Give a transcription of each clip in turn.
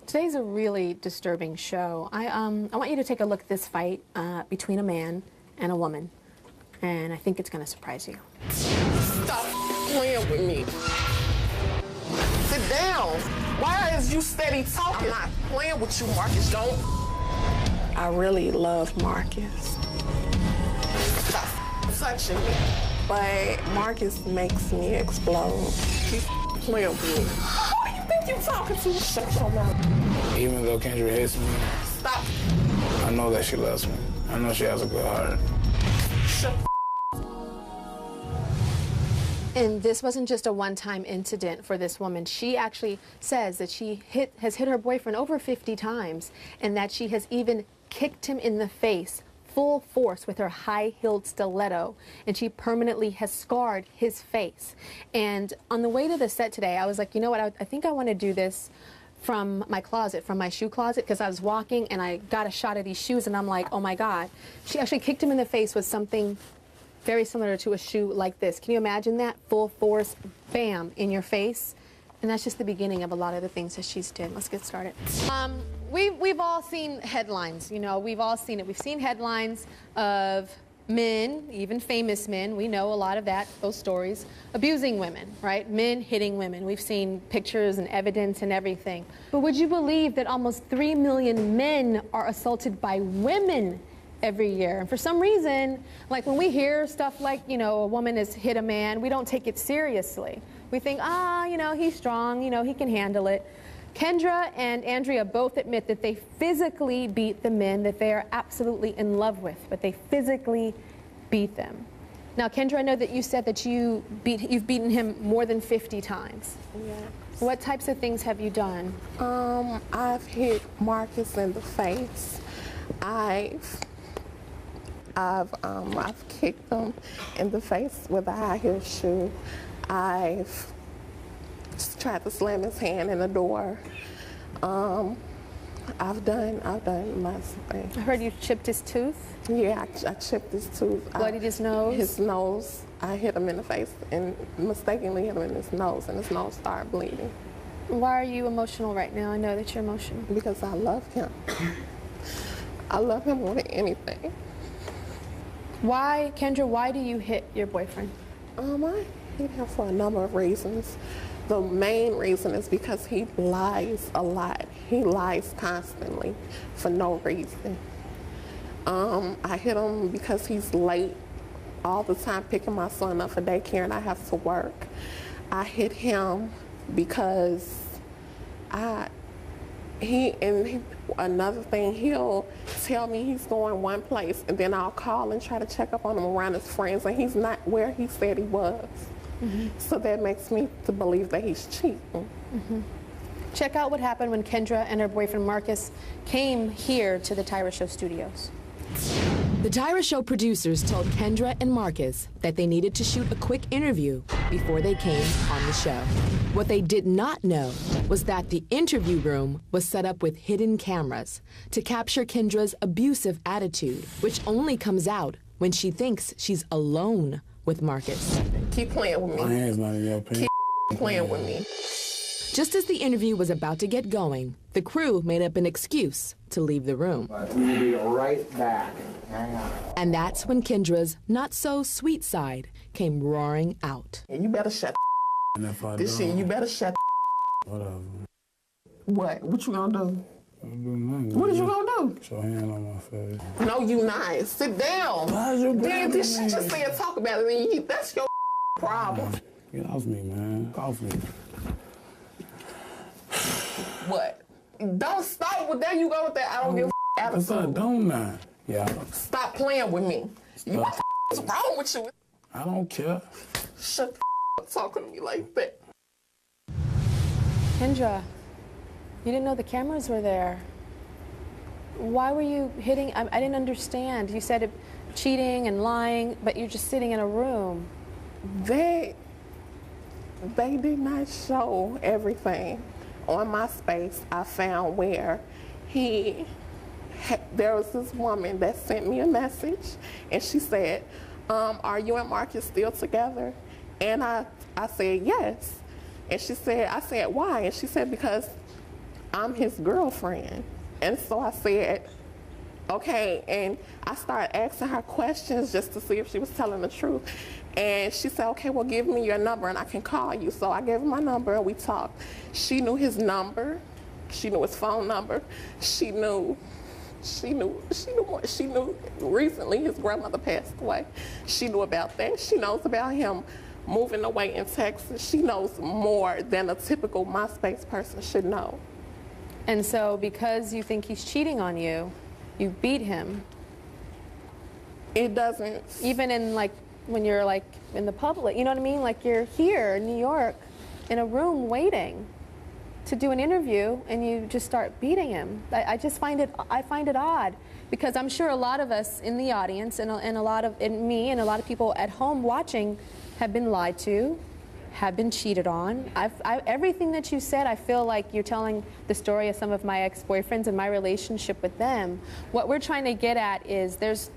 Today's a really disturbing show. I want you to take a look at this fight between a man and a woman, and I think it's going to surprise you. Stop playing with me. Sit down. Why is you steady talking? I'm not playing with you, Marcus. Don't. I really love Marcus. Stop touching me. But Marcus makes me explode. Keep playing with me. Who do you think you're talking to? Shut your mouth. Even though Kendra hates me, stop. I know that she loves me. I know she has a good heart. Shut. And this wasn't just a one-time incident for this woman. She actually says that she has hit her boyfriend over 50 times and that she has even kicked him in the face full force with her high-heeled stiletto, and she permanently has scarred his face. And on the way to the set today, I was like, you know what, I think I want to do this from my closet, from my shoe closet, because I was walking and I got a shot of these shoes and I'm like, oh my God. She actually kicked him in the face with something very similar to a shoe like this. Can you imagine that? Full force, bam, in your face. And that's just the beginning of a lot of the things that she's did. Let's get started. We've all seen headlines, you know, we've all seen it. We've seen headlines of men, even famous men, we know a lot of that, those stories, abusing women, right? Men hitting women. We've seen pictures and evidence and everything. But would you believe that almost 3 million men are assaulted by women every year? And for some reason, like when we hear stuff like, you know, a woman has hit a man, we don't take it seriously. We think, you know, he's strong, you know, he can handle it. Kendra and Andrea both admit that they physically beat the men that they are absolutely in love with, but they physically beat them. Now, Kendra, I know that you said that you've beaten him more than 50 times. Yes. What types of things have you done? I've hit Marcus in the face. I've kicked him in the face with a high heel shoe. I've tried to slam his hand in the door. I've done lots of things. I heard you chipped his tooth. Yeah, I chipped his tooth. Bloodied his nose? His nose. I hit him in the face and mistakenly hit him in his nose, and his nose started bleeding. Why are you emotional right now? I know that you're emotional. Because I love him. I love him more than anything. Why, Kendra, why do you hit your boyfriend? I hit him for a number of reasons. The main reason is because he lies a lot. He lies constantly for no reason. I hit him because he's late all the time picking my son up for daycare and I have to work. I hit him because another thing, he'll tell me he's going one place and then I'll call and try to check up on him around his friends and he's not where he said he was. Mm-hmm. So that makes me to believe that he's cheating. Mm-hmm. Check out what happened when Kendra and her boyfriend Marcus came here to the Tyra Show studios. The Tyra Show producers told Kendra and Marcus that they needed to shoot a quick interview before they came on the show. What they did not know was that the interview room was set up with hidden cameras to capture Kendra's abusive attitude, which only comes out when she thinks she's alone with Marcus. Keep playing with me. My hand's not in your pants. Keep playing with me. Just as the interview was about to get going, the crew made up an excuse to leave the room. We'll be right back. Hang on. And that's when Kendra's not-so-sweet side came roaring out. And you better shut And if I this don't, shit, you better shut whatever. What? What you gonna do? Don't do nothing. What are you gonna do? Put your hand on my face. No, you not. Sit down. Why is you Then grabbing this shit me? just said talk about it. And that's your problem. Get off me, man. Get off me. What? Don't stop with that. You go with that. I don't give a Because I attitude. don't now. Yeah. Stop playing with me. You, what the is wrong with you? I don't care. Shut the up talking to me like that. Kendra, you didn't know the cameras were there. Why were you hitting? I didn't understand. You said cheating and lying, but you're just sitting in a room. They did not show everything. On my space, I found where there was this woman that sent me a message, and she said, are you and Marcus still together? And I said, yes. And she said, I said, why? And she said, because I'm his girlfriend. And so I said, okay, and I started asking her questions just to see if she was telling the truth. And she said, okay, well, give me your number and I can call you. So I gave her my number and we talked. She knew his number. She knew his phone number. She knew more. She knew recently his grandmother passed away. She knew about that. She knows about him moving away in Texas. She knows more than a typical MySpace person should know. And so because you think he's cheating on you, you beat him. It doesn't. Even in like, when you're like in the public, you know what I mean? Like you're here in New York in a room waiting to do an interview and you just start beating him. I find it odd, because I'm sure a lot of us in the audience and a lot of me and a lot of people at home watching have been lied to, have been cheated on. Everything that you said, I feel like you're telling the story of some of my ex-boyfriends and my relationship with them. What we're trying to get at is there's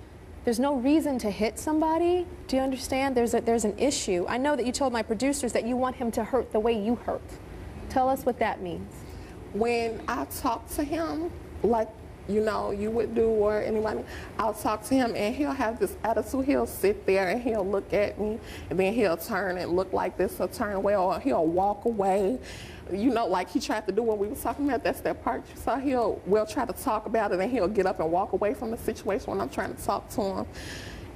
no reason to hit somebody. Do you understand? There's an issue. I know that you told my producers that you want him to hurt the way you hurt. Tell us what that means. When I talk to him, like, you know, you would do or anybody, I'll talk to him and he'll have this attitude. He'll sit there and he'll look at me and then he'll turn and look like this or turn away or he'll walk away. You know, like he tried to do when we were talking about, that's that part you saw. We'll try to talk about it and he'll get up and walk away from the situation when I'm trying to talk to him.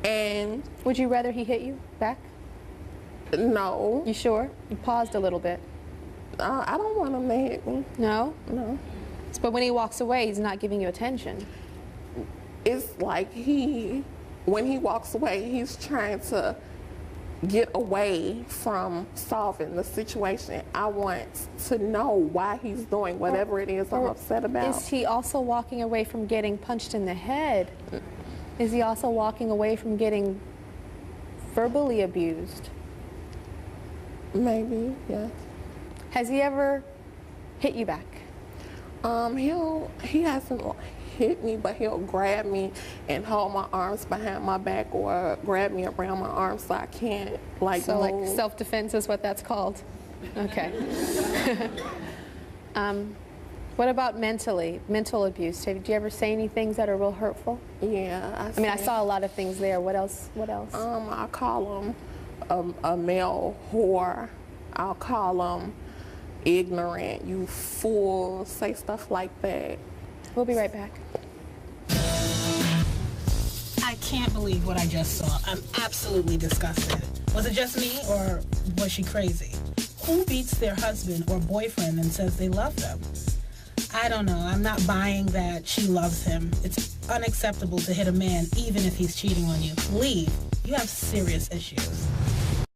And would you rather he hit you back? No. You sure? You paused a little bit. I don't want him to hit me. No? No. But when he walks away, he's not giving you attention. It's like when he walks away, he's trying to get away from solving the situation. I want to know why he's doing whatever it is I'm upset about. Is he also walking away from getting punched in the head? Is he also walking away from getting verbally abused? Maybe, yes. Has he ever hit you back? He hasn't hit me, but he'll grab me and hold my arms behind my back or grab me around my arms so I can't like So move. like self-defense is what that's called. Okay. What about mental abuse? Did you ever say any things that are real hurtful? Yeah. I mean, I saw a lot of things there. What else? I call him a male whore. I'll call him ignorant, you fool, say stuff like that. We'll be right back. I can't believe what I just saw. I'm absolutely disgusted. Was it just me, or was she crazy? Who beats their husband or boyfriend and says they love them? I don't know. I'm not buying that she loves him. It's unacceptable to hit a man even if he's cheating on you. Leave. You have serious issues.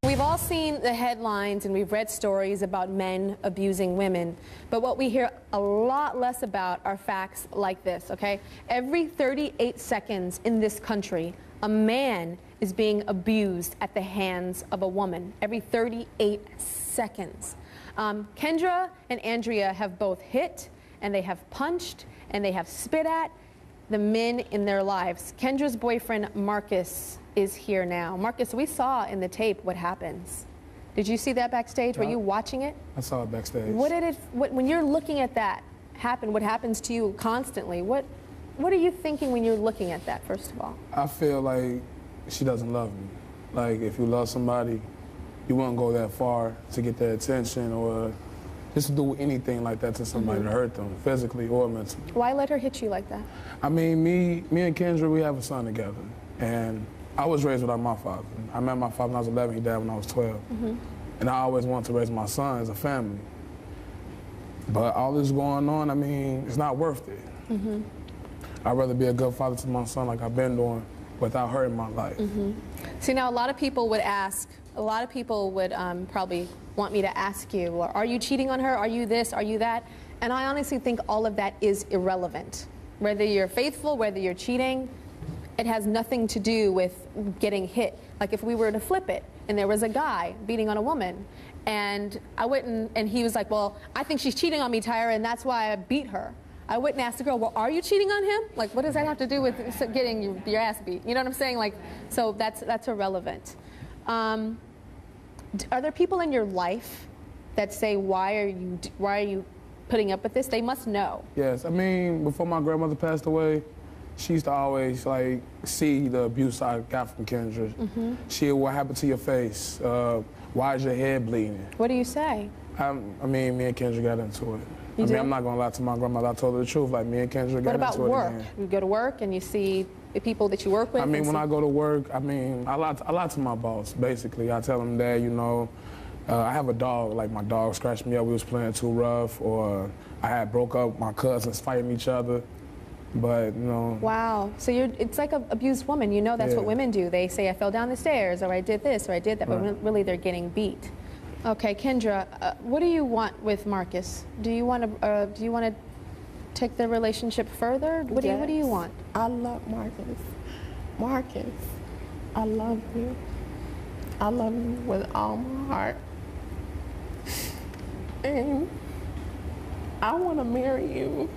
We've all seen the headlines and we've read stories about men abusing women, but what we hear a lot less about are facts like this, okay? Every 38 seconds in this country, a man is being abused at the hands of a woman. Every 38 seconds. Kendra and Andrea have both hit, and they have punched, and they have spit at the men in their lives. Kendra's boyfriend, Marcus, is here now. Marcus, we saw in the tape what happens. Did you see that backstage? Were you watching it? I saw it backstage. When you're looking at that happen, what happens to you constantly, what are you thinking when you're looking at that, first of all? I feel like she doesn't love me. Like, if you love somebody, you wouldn't go that far to get their attention or just do anything like that to somebody to hurt them, physically or mentally. Why let her hit you like that? I mean, me and Kendra, we have a son together. And I was raised without my father. I met my father when I was 11, he died when I was 12. And I always wanted to raise my son as a family. But all this going on, I mean, it's not worth it. I'd rather be a good father to my son like I've been doing without hurting my life. See, now a lot of people would ask, a lot of people would probably want me to ask you, well, are you cheating on her? Are you this? Are you that? And I honestly think all of that is irrelevant. Whether you're faithful, whether you're cheating, it has nothing to do with getting hit. Like if we were to flip it and there was a guy beating on a woman and and he was like, well, I think she's cheating on me, Tyra, and that's why I beat her. I wouldn't ask the girl, well, are you cheating on him? Like, what does that have to do with getting your ass beat? You know what I'm saying? Like, so that's irrelevant. Are there people in your life that say, why are you putting up with this? They must know. Yes, I mean, before my grandmother passed away, she used to always like see the abuse I got from Kendra. What happened to your face? Why is your head bleeding? What do you say? I mean, me and Kendra got into it. You did? I'm not gonna lie to my grandmother. I told her the truth. Like, me and Kendra got into it. What about work? Again. You go to work and you see the people that you work with? I mean, when I go to work, I mean, I lie to my boss, basically. I tell him that, you know, I have a dog, like my dog scratched me up, we was playing too rough, or I had broke up, my cousins fighting each other, but, you know. Wow, so it's like an abused woman, you know that's what women do. They say, I fell down the stairs, or I did this, or I did that, but really they're getting beat. Okay, Kendra, what do you want with Marcus? Do you want to take the relationship further? What do you want? I love Marcus. Marcus, I love you. I love you with all my heart. And I want to marry you.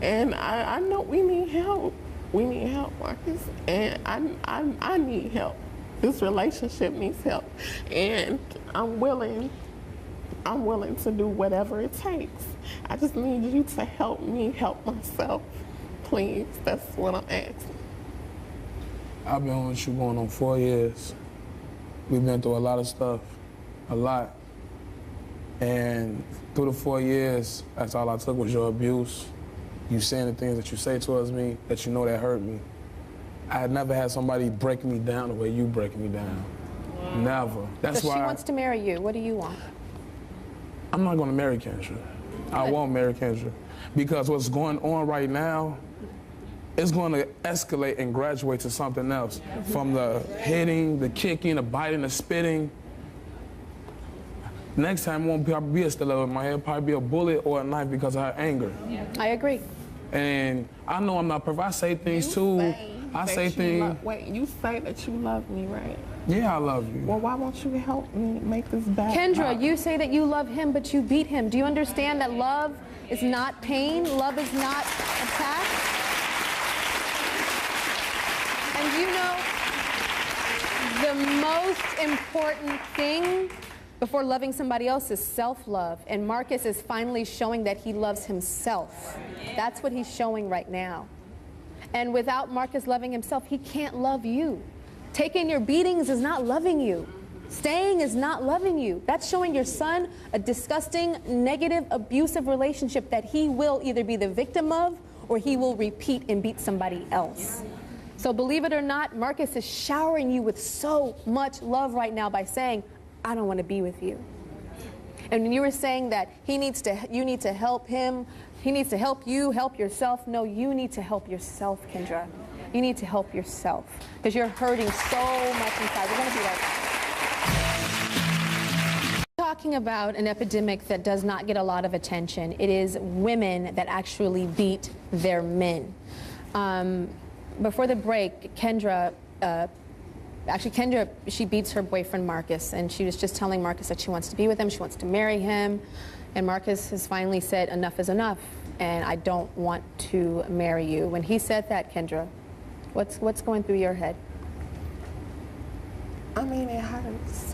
And I know we need help. We need help, Marcus. And I need help. This relationship needs help. And I'm willing to do whatever it takes. I just need you to help me help myself. Please, that's what I'm asking. I've been with you going on 4 years. We've been through a lot of stuff, a lot. And through the 4 years, that's all I took was your abuse. You saying the things that you say towards me that you know that hurt me. I had never had somebody break me down the way you break me down. Never. That's so why she wants to marry you. What do you want? I'm not gonna marry Kendra. I won't marry Kendra. Because what's going on right now, it's going to escalate and graduate to something else. From the hitting, the kicking, the biting, the spitting. Next time it won't probably be a stiletto in my head, probably be a bullet or a knife because of her anger. I agree. And I know I'm not perfect. I say things too. I say things. Wait, you say that you love me, right? Yeah, I love you. Well, why won't you help me make this better? Kendra, you say that you love him, but you beat him. Do you understand that love is not pain? Love is not attack? And you know, the most important thing before loving somebody else is self-love. And Marcus is finally showing that he loves himself. That's what he's showing right now. And without Marcus loving himself, he can't love you. Taking your beatings is not loving you. Staying is not loving you. That's showing your son a disgusting, negative, abusive relationship that he will either be the victim of or he will repeat and beat somebody else. So believe it or not, Marcus is showering you with so much love right now by saying, I don't want to be with you. And when you were saying that you need to help him, he needs to help you, help yourself. No, you need to help yourself, Kendra. You need to help yourself because you're hurting so much inside. We're going to be right back. Talking about an epidemic that does not get a lot of attention. It is women that actually beat their men. Before the break, Kendra, she beats her boyfriend Marcus, and she was just telling Marcus that she wants to be with him, she wants to marry him, and Marcus has finally said enough is enough, and I don't want to marry you. When he said that, Kendra, what's going through your head? I mean, it hurts,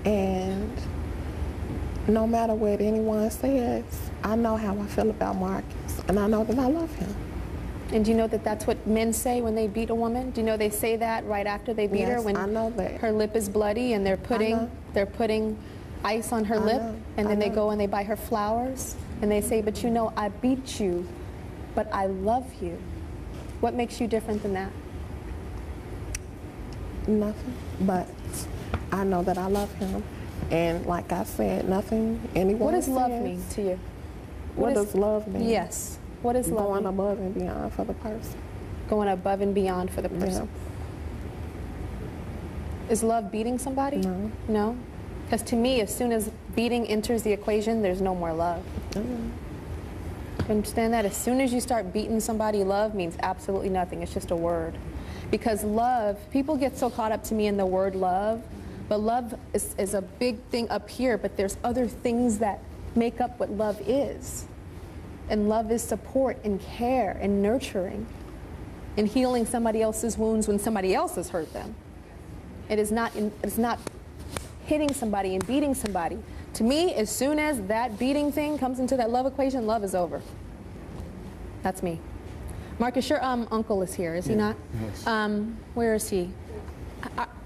and no matter what anyone says, I know how I feel about Marcus, and I know that I love him. And do you know that that's what men say when they beat a woman? Do you know they say that right after they beat her when I know that. Her lip is bloody and they're putting ice on her lip, and then they go and they buy her flowers and they say, but you know, I beat you, but I love you. What makes you different than that? Nothing, but I know that I love him. And like I said, nothing anyone What does says, love mean to you? What does love mean? Yes. What is love Going mean? above and beyond for the person. Going above and beyond for the person. Yeah. Is love beating somebody? No. No? Because to me, as soon as beating enters the equation, there's no more love. Mm-hmm. You understand that? As soon as you start beating somebody, love means absolutely nothing. It's just a word. Because love, people get so caught up to me in the word love, but love is a big thing up here, but there's other things that make up what love is. And love is support and care and nurturing and healing somebody else's wounds when somebody else has hurt them. It's not hitting somebody and beating somebody. To me, as soon as that beating thing comes into that love equation, love is over. That's me. Marcus, your uncle is here, is he not? Yes. Where is he?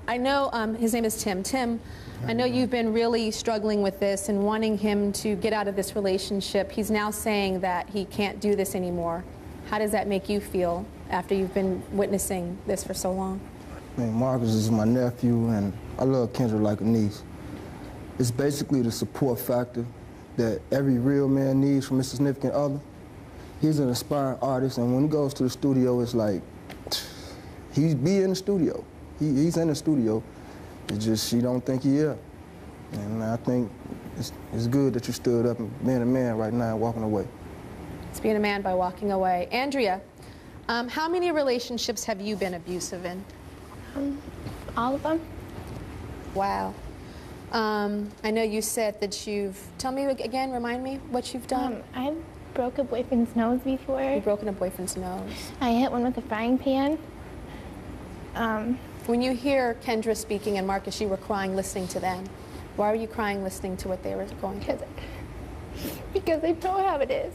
I know his name is Tim. Tim, I know you've been really struggling with this and wanting him to get out of this relationship. He's now saying that he can't do this anymore. How does that make you feel after you've been witnessing this for so long? I mean, Marcus is my nephew, and I love Kendra like a niece. It's basically the support factor that every real man needs from his significant other. He's an aspiring artist, and when he goes to the studio, it's like, he's in the studio. He's in the studio. It's just she don't think he is. And I think it's good that you stood up and being a man right now and walking away. It's being a man by walking away. Andrea, how many relationships have you been abusive in? All of them. Wow. I know you said that tell me again, remind me what you've done. I broke a boyfriend's nose before. You've broken a boyfriend's nose. I hit one with a frying pan. When you hear Kendra speaking and Marcus, you were crying listening to them. Why were you crying listening to what they were going through? Because I know how it is.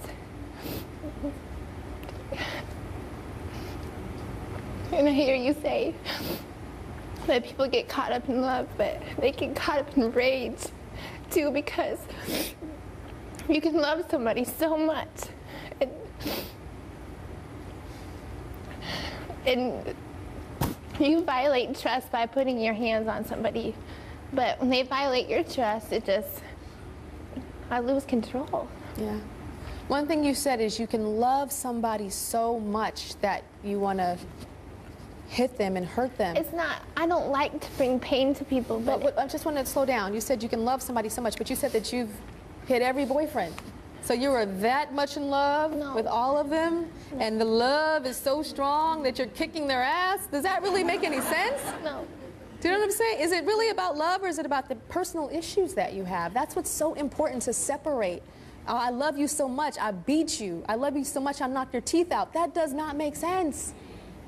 And I hear you say that people get caught up in love, but they get caught up in rage too, because you can love somebody so much and you violate trust by putting your hands on somebody, but when they violate your trust, I lose control. Yeah. One thing you said is you can love somebody so much that you want to hit them and hurt them. It's not, I don't like to bring pain to people, but I just want to slow down. You said you can love somebody so much, but you said that you've hit every boyfriend. So you were that much in love with all of them, and the love is so strong that you're kicking their ass? Does that really make any sense? No. Do you know what I'm saying? Is it really about love, or is it about the personal issues that you have? That's what's so important to separate. Oh, I love you so much, I beat you. I love you so much, I knocked your teeth out. That does not make sense.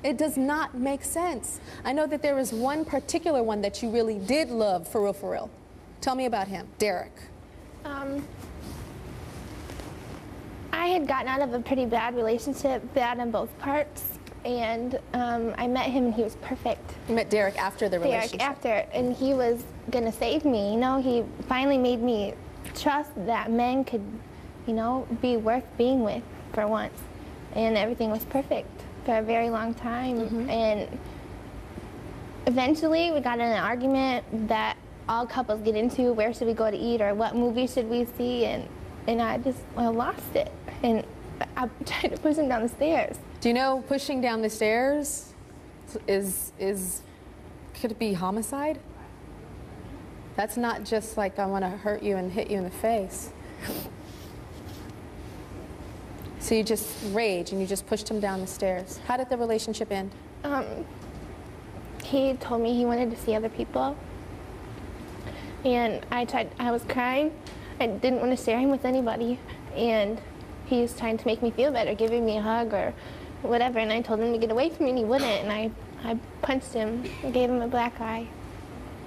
It does not make sense. I know that there is one particular one that you really did love, for real, for real. Tell me about him, Derek. I had gotten out of a pretty bad relationship, bad on both parts, and I met him and he was perfect. You met Derek after the relationship? Derek after, and he was gonna save me, you know? He finally made me trust that men could, you know, be worth being with for once. And everything was perfect for a very long time. And eventually we got in an argument that all couples get into, where should we go to eat or what movie should we see, and I just lost it. And I tried to push him down the stairs. Do you know pushing down the stairs could it be homicide? That's not just like I want to hurt you and hit you in the face. So you just rage and you just pushed him down the stairs. How did the relationship end? He told me he wanted to see other people. And I was crying. I didn't want to share him with anybody. And he was trying to make me feel better, giving me a hug or whatever. And I told him to get away from me and he wouldn't. And I punched him and gave him a black eye.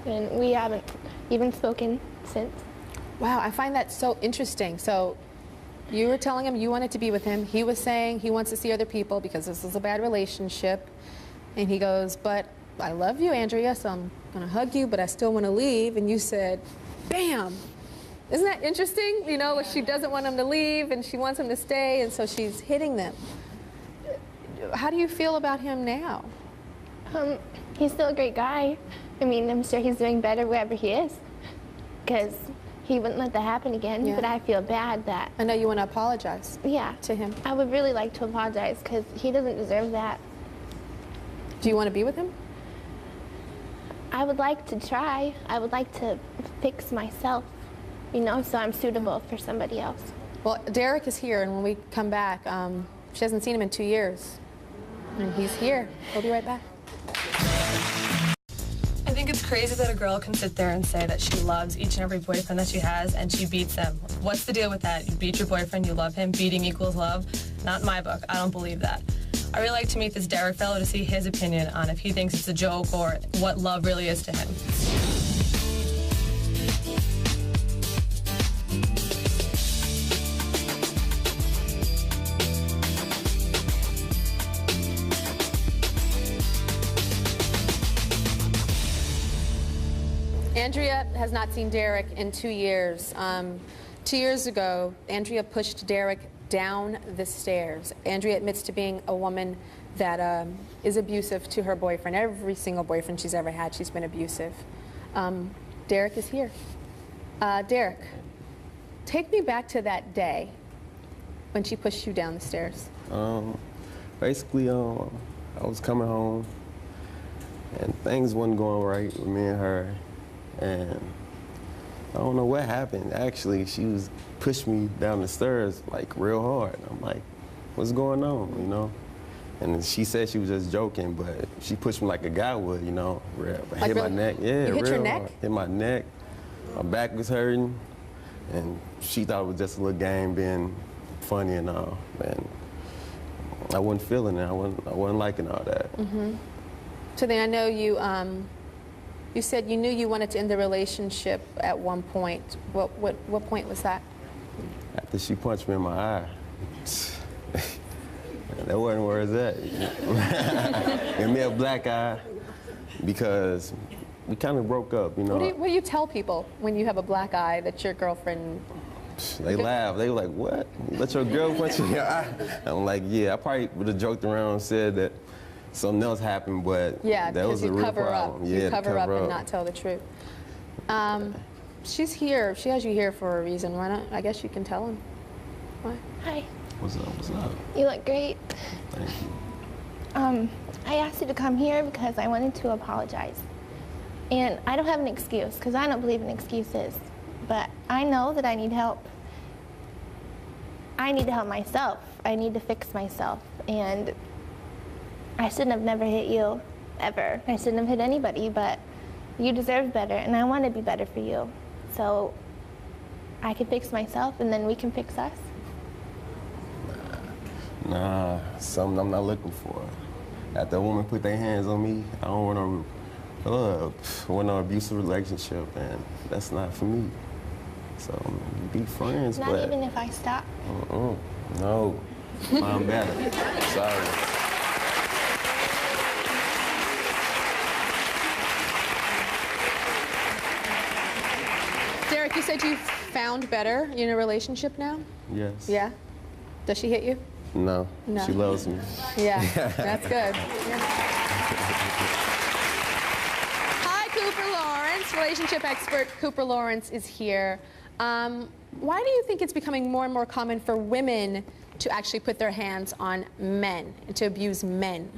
And we haven't even spoken since. Wow, I find that so interesting. So you were telling him you wanted to be with him. He was saying he wants to see other people because this is a bad relationship. And he goes, but I love you, Andrea, so I'm going to hug you, but I still want to leave. And you said, bam. Isn't that interesting? You know, she doesn't want him to leave and she wants him to stay, and so she's hitting them. How do you feel about him now? He's still a great guy. I mean, I'm sure he's doing better wherever he is, because he wouldn't let that happen again. Yeah. But I feel bad that... I know you want to apologize. Yeah. To him. I would really like to apologize, because he doesn't deserve that. Do you want to be with him? I would like to try. I would like to fix myself, you know, so I'm suitable for somebody else. Well, Derek is here, and when we come back, she hasn't seen him in 2 years. And he's here. We'll be right back. I think it's crazy that a girl can sit there and say that she loves each and every boyfriend that she has and she beats them. What's the deal with that? You beat your boyfriend, you love him, beating equals love? Not in my book. I don't believe that. I really like to meet this Derek fellow to see his opinion on if he thinks it's a joke or what love really is to him. Andrea has not seen Derek in 2 years. 2 years ago, Andrea pushed Derek down the stairs. Andrea admits to being a woman that is abusive to her boyfriend. Every single boyfriend she's ever had, she's been abusive. Derek is here. Derek, take me back to that day when she pushed you down the stairs. Basically, I was coming home, and things wasn't going right with me and her, and I don't know what happened. Actually, she was pushing me down the stairs like real hard. I'm like, what's going on, you know? And she said she was just joking, but she pushed me like a guy would, you know. Hit my neck, yeah, you hit real your neck? hard. Hit my neck. My back was hurting, and she thought it was just a little game, being funny and all. And I wasn't feeling it. I wasn't liking all that. So then I know you. You said you knew you wanted to end the relationship at one point. What point was that? After she punched me in my eye. That wasn't where it's at. Give me a black eye, because we kind of broke up, you know. What do you tell people when you have a black eye that your girlfriend? They laugh. They were like, "What? You let your girl punch you in your eye?" I'm like, "Yeah." I probably would have joked around and said that something else happened, but Yeah, that was because a you real cover problem. up. Yeah, you cover up and up. not tell the truth. She's here. She has you here for a reason. Why not? I guess you can tell him. Why? Hi. What's up? What's up? You look great. Thank you. I asked you to come here because I wanted to apologize. And I don't have an excuse, because I don't believe in excuses. But I know that I need help. I need to help myself. I need to fix myself. And I shouldn't have never hit you, ever. I shouldn't have hit anybody, but you deserve better, and I want to be better for you. So I can fix myself, and then we can fix us. Nah, something I'm not looking for. After a woman put their hands on me, I don't want no abusive relationship, and that's not for me. So be friends, Not but even if I stop. No, I'm better. Sorry. Derek, you said you found better in a relationship now? Yes. Yeah? Does she hit you? No. No. She loves me. Yeah, that's good. Hi, Cooper Lawrence. Relationship expert Cooper Lawrence is here. Why do you think it's becoming more and more common for women to actually put their hands on men, and to abuse men?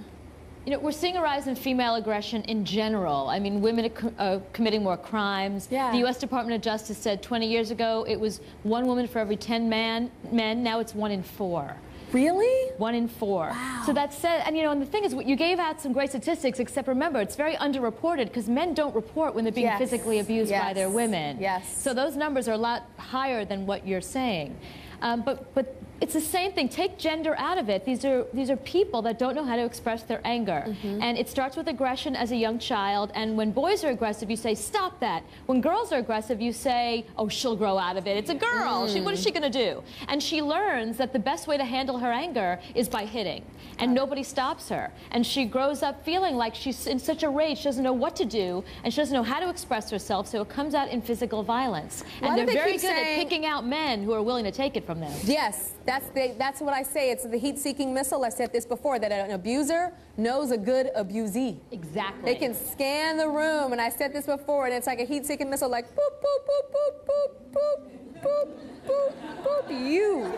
You know, we're seeing a rise in female aggression in general. I mean, women are committing more crimes. Yeah. The U.S. Department of Justice said 20 years ago it was 1 woman for every 10 men. Now it's 1 in 4. Really? 1 in 4. Wow. So that said, and you know, and the thing is, you gave out some great statistics, except remember, it's very underreported because men don't report when they're being physically abused by their women. Yes. So those numbers are a lot higher than what you're saying. But it's the same thing. Take gender out of it. These are people that don't know how to express their anger. And it starts with aggression as a young child. And when boys are aggressive, you say, stop that. When girls are aggressive, you say, oh, she'll grow out of it. It's a girl. What is she going to do? And she learns that the best way to handle her anger is by hitting. And nobody stops her. And she grows up feeling like she's in such a rage. She doesn't know what to do. And she doesn't know how to express herself. So it comes out in physical violence. And they're very good at picking out men who are willing to take it from them. Yes. That's what I say. It's the heat-seeking missile. I said this before, that an abuser knows a good abusee. Exactly. They can scan the room, and I said this before, and it's like a heat-seeking missile, like boop, boop, boop, boop, boop, boop, boop, boop, boop, you.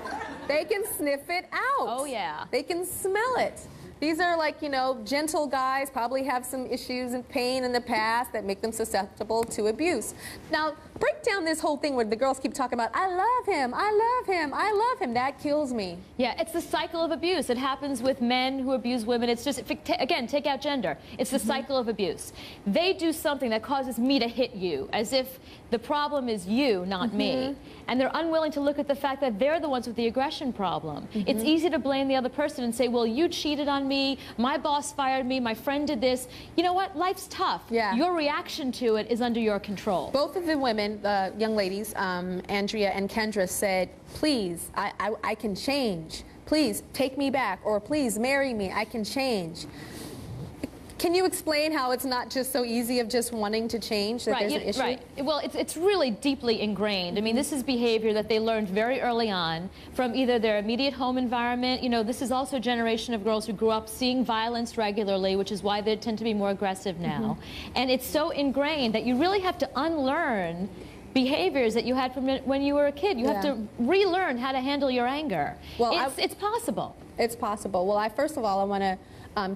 They can sniff it out. Oh, yeah. They can smell it. These are like, you know, gentle guys, probably have some issues and pain in the past that make them susceptible to abuse. Now, break down this whole thing where the girls keep talking about, I love him, I love him, I love him. That kills me. Yeah, it's the cycle of abuse. It happens with men who abuse women. It's just, again, take out gender. It's the cycle of abuse. They do something that causes me to hit you, as if the problem is you, not me. And they're unwilling to look at the fact that they're the ones with the aggression problem. It's easy to blame the other person and say, well, you cheated on me, my boss fired me, my friend did this. You know what? Life's tough. Yeah. Your reaction to it is under your control. Both of the women, the young ladies, Andrea and Kendra, said, please, I can change. Please take me back, or please marry me, I can change. Can you explain how it's not just so easy of just wanting to change, that there's an issue? Right. Well, it's really deeply ingrained. I mean, this is behavior that they learned very early on from either their immediate home environment. You know, this is also a generation of girls who grew up seeing violence regularly, which is why they tend to be more aggressive now. And it's so ingrained that you really have to unlearn behaviors that you had from when you were a kid. You have to relearn how to handle your anger. Well, it's possible. It's possible. Well, first of all, I want to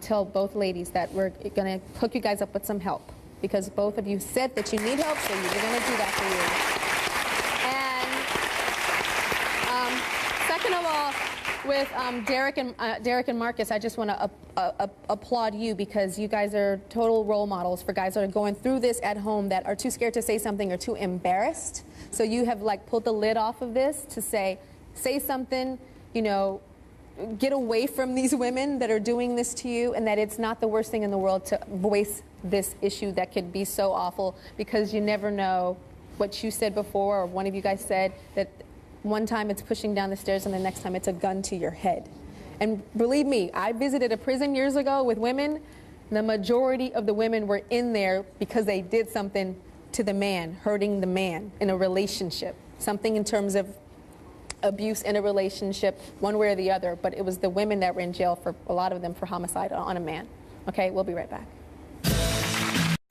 tell both ladies that we're going to hook you guys up with some help, because both of you said that you need help, so we're going to do that for you. And second of all, with Derek and Marcus, I just want to applaud you, because you guys are total role models for guys that are going through this at home, that are too scared to say something or too embarrassed. So you have like pulled the lid off of this to say something, you know, get away from these women that are doing this to you, and that it's not the worst thing in the world to voice this issue that could be so awful, because you never know what you said before, or one of you guys said, that one time it's pushing down the stairs and the next time it's a gun to your head. And believe me, I visited a prison years ago with women. The majority of the women were in there because they did something to the man, hurting the man in a relationship, something in terms of abuse in a relationship, one way or the other, but it was the women that were in jail, for a lot of them, for homicide on a man. Okay, we'll be right back.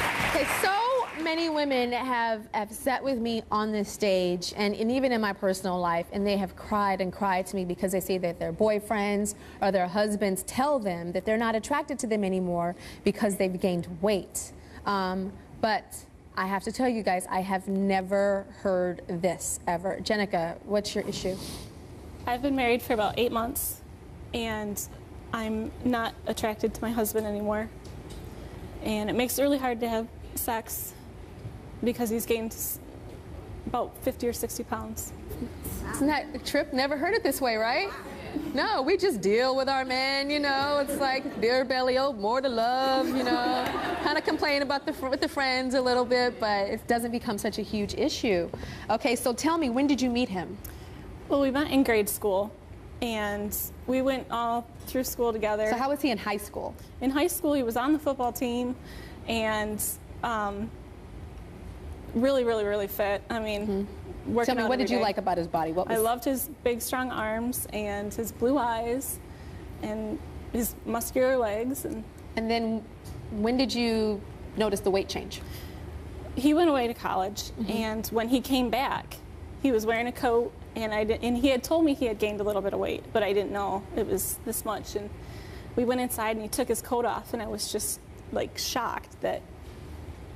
Okay, so many women have sat with me on this stage, and even in my personal life, and they have cried and cried to me because they say that their boyfriends or their husbands tell them that they're not attracted to them anymore because they've gained weight. But I have to tell you guys, I have never heard this ever. Jenica, what's your issue? I've been married for about 8 months, and I'm not attracted to my husband anymore. And it makes it really hard to have sex because he's gained about 50 or 60 pounds. Isn't that a trip? Never heard it this way, right? No, we just deal with our men, you know. It's like beer belly, oh, more to love, you know. Kind of complain about with the friends a little bit, but it doesn't become such a huge issue. Okay, so tell me, when did you meet him? Well, we met in grade school, and we went all through school together. So how was he in high school? In high school, he was on the football team, and really, really, really fit. I mean, Tell me, what did you like about his body? I loved his big, strong arms and his blue eyes and his muscular legs. And then when did you notice the weight change? He went away to college, and when he came back, he was wearing a coat, and he had told me he had gained a little bit of weight, but I didn't know it was this much. And we went inside, and he took his coat off, and I was just like shocked that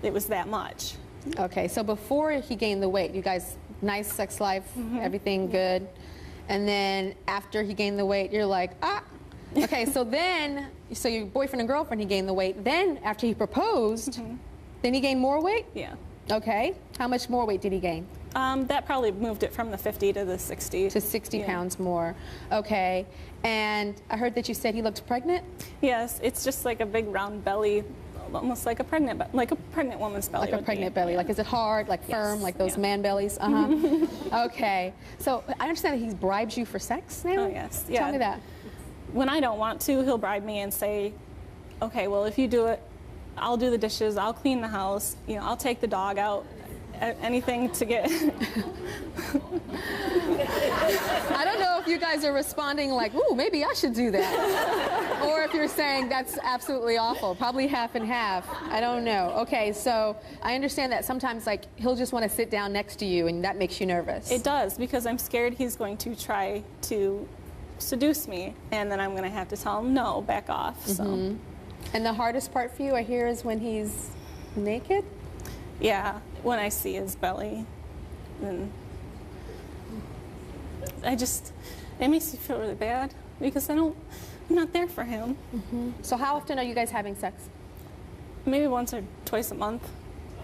it was that much. Okay, so before he gained the weight, you guys, nice sex life, everything good. And then after he gained the weight, you're like, ah. Okay, so your boyfriend and girlfriend, he gained the weight. Then after he proposed, then he gained more weight? Yeah. Okay, how much more weight did he gain? That probably moved it from the 50 to the 60. To 60 pounds more. Okay, and I heard that you said he looked pregnant? Yes, it's just like a big round belly, almost like a pregnant woman's belly. Like a pregnant belly. Like, is it hard, like firm, like those man bellies? Okay. So I understand that he bribes you for sex now? Oh, yes. Tell me that. When I don't want to, he'll bribe me and say, okay, well, if you do it, I'll do the dishes, I'll clean the house, you know, I'll take the dog out, anything to get. I don't know if you guys are responding like, ooh, maybe I should do that. Or if you're saying that's absolutely awful. Probably half and half. I don't know. Okay, so I understand that sometimes like he'll just want to sit down next to you and that makes you nervous. It does, because I'm scared he's going to try to seduce me, and then I'm going to have to tell him, no, back off. So. And the hardest part for you, I hear, is when he's naked? Yeah, when I see his belly. And it makes me feel really bad because I'm not there for him. So how often are you guys having sex? Maybe once or twice a month.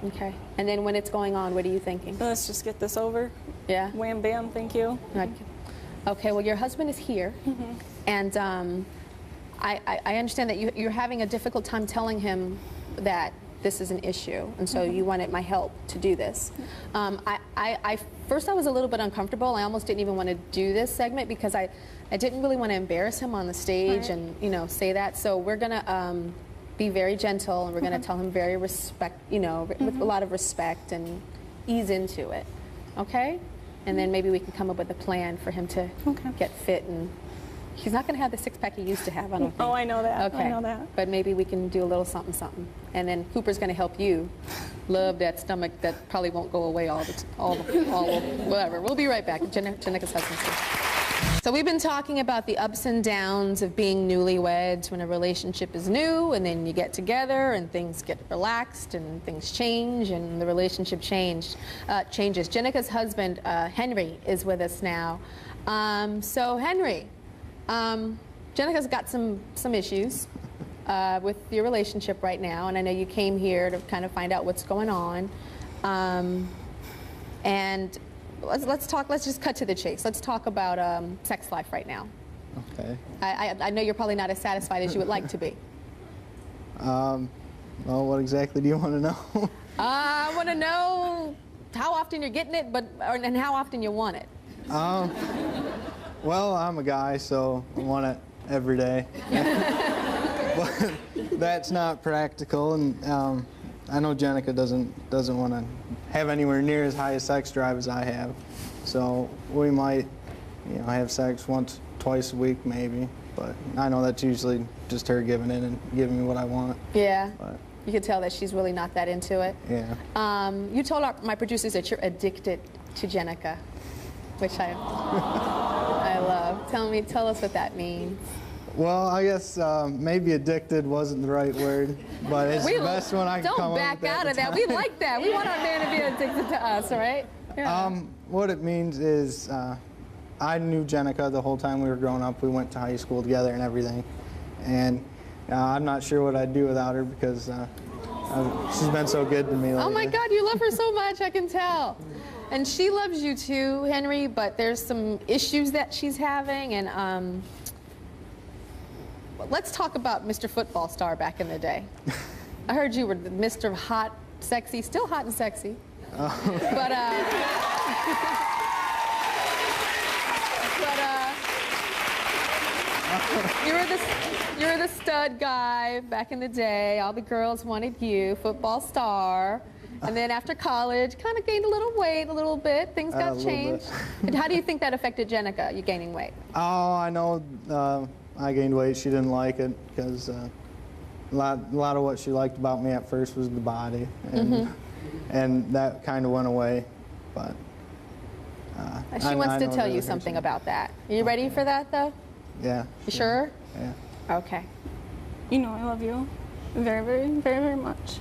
Okay. And then when it's going on, what are you thinking? Let's just get this over. Yeah. Wham, bam, thank you. Okay, well, your husband is here, and I understand that you're having a difficult time telling him that this is an issue, and so you wanted my help to do this. First I was a little bit uncomfortable. I almost didn't even want to do this segment because I didn't really want to embarrass him on the stage and, you know, say that. So we're gonna be very gentle, and we're going to tell him very with a lot of respect, and ease into it. Okay? And then maybe we can come up with a plan for him to get fit, and he's not going to have the six-pack he used to have, I don't think. Oh, I know that. Okay. I know that. But maybe we can do a little something, something. And then Cooper's going to help you love that stomach that probably won't go away whatever. We'll be right back. Jenica's husband's here. So we've been talking about the ups and downs of being newlyweds when a relationship is new, and then you get together and things get relaxed and things change and the relationship changes. Jenica's husband, Henry, is with us now. So Henry, Jenica's got some issues with your relationship right now, and I know you came here to kind of find out what's going on. And let's just cut to the chase. Let's talk about sex life right now. Okay. I know you're probably not as satisfied as you would like to be. Well, what exactly do you want to know? I want to know how often you're getting it, and how often you want it. Well, I'm a guy, so I want it every day. But that's not practical, and I know Jenica doesn't want to have anywhere near as high a sex drive as I have. So we might, have sex once, twice a week maybe. But I know that's usually just her giving in and giving me what I want. Yeah. But, you can tell that she's really not that into it. yeah. You told my producers that you're addicted to Jenica, which I love. Tell us what that means. Well, I guess maybe addicted wasn't the right word, but it's the best one I can come up with. Don't back out of that. We like that. We want our man to be addicted to us, all right? Yeah. What it means is I knew Jenica the whole time we were growing up. We went to high school together and everything. And I'm not sure what I'd do without her because she's been so good to me lately. Oh my God, you love her so much, I can tell. And she loves you too, Henry, but there's some issues that she's having, and let's talk about Mr. Football Star back in the day. I heard you were Mr. Hot, Sexy, still hot and sexy. But you were the stud guy back in the day. All the girls wanted you, football star. And then after college, kind of gained a little weight, a little bit. Things got changed. And how do you think that affected Jenica, you gaining weight? Oh, I know I gained weight. She didn't like it because a lot of what she liked about me at first was the body. And, and that kind of went away. But she wants to tell you something about that. Are you ready for that, though? Yeah. You sure? Yeah. Okay. You know I love you very, very, very, very much.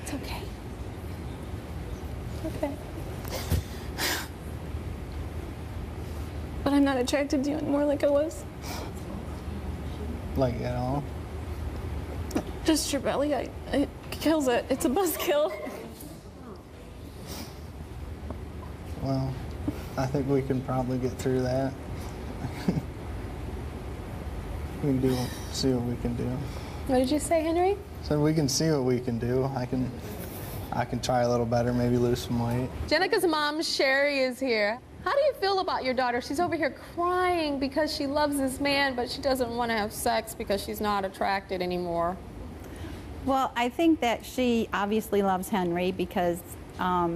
It's okay. Okay. But I'm not attracted to you anymore like I was. Like at all? Just your belly, it kills it. It's a buzzkill. Well, I think we can probably get through that. We can see what we can do. What did you say, Henry? So we can see what we can do. I can try a little better, maybe lose some weight. Jenica's mom, Sherry, is here. How do you feel about your daughter? She's over here crying because she loves this man, but she doesn't want to have sex because she's not attracted anymore. Well, I think that she obviously loves Henry because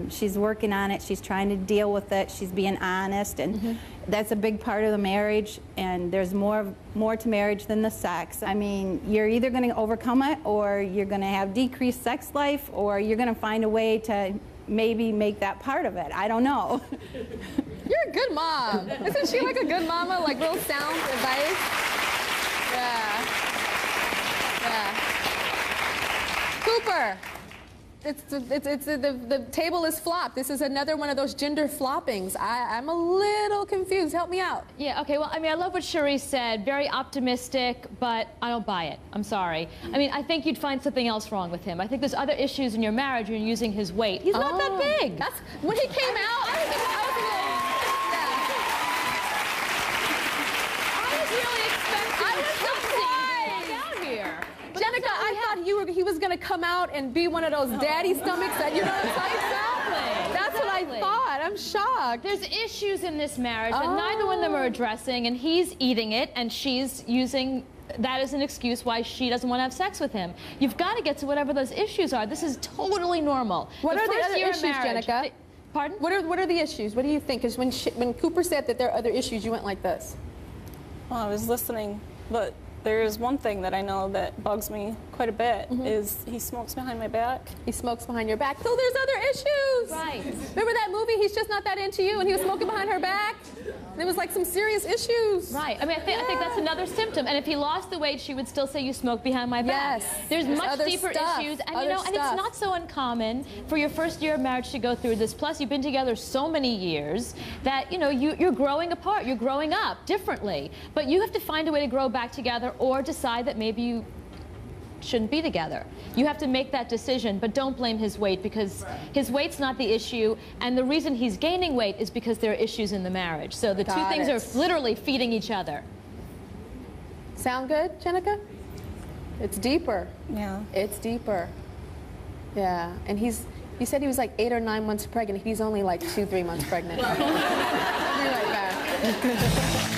she's working on it. She's trying to deal with it. She's being honest, and that's a big part of the marriage. And there's more to marriage than the sex. I mean, you're either going to overcome it, or you're going to have decreased sex life, or you're going to find a way to maybe make that part of it. I don't know. You're a good mom. Isn't she like a good mama? Like little sound advice? Yeah. Yeah. Cooper. The table is flopped. This is another one of those gender floppings. I'm a little confused. Help me out. Yeah, okay, well, I mean, I love what Cherie said. Very optimistic, but I don't buy it. I'm sorry. I mean, I think you'd find something else wrong with him. I think there's other issues in your marriage when you're using his weight. He's not that big. That's, when he came out, I was really expecting. I was surprised. Down here. Jenica, I thought he was going to come out and be one of those daddy stomachs that, you know what I'm saying? Exactly. That's what I thought. I'm shocked. Look, there's issues in this marriage that neither one of them are addressing, and he's eating it, and she's using that as an excuse why she doesn't want to have sex with him. You've got to get to whatever those issues are. This is totally normal. What are the other issues, Jenica? Pardon? What are the issues? What do you think? Because when Cooper said that there are other issues, you went like this. Well, I was listening, but there is one thing that I know that bugs me quite a bit is he smokes behind my back. He smokes behind your back. So there's other issues. Right. Remember that movie, He's Just Not That Into You, and he was smoking behind her back? There was like some serious issues. Right. I mean, I think that's another symptom. And if he lost the weight, she would still say, you smoke behind my back. Yes. There's much other deeper stuff. issues. And, Other you know, and it's not so uncommon for your first year of marriage to go through this. Plus, you've been together so many years that, you know, you're growing apart. You're growing up differently. But you have to find a way to grow back together or decide that maybe you shouldn't be together. You have to make that decision, but don't blame his weight, because his weight's not the issue, and the reason he's gaining weight is because there are issues in the marriage. So the two things are literally feeding each other. Sound good, Jenica? It's deeper. Yeah. It's deeper. Yeah, and you said he was like 8 or 9 months pregnant. He's only like 2-3 months pregnant. Be right back.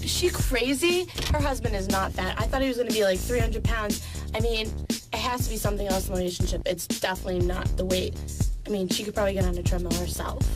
Is she crazy? Her husband is not fat. I thought he was going to be like 300 pounds. I mean, it has to be something else in the relationship. It's definitely not the weight. I mean, she could probably get on a treadmill herself.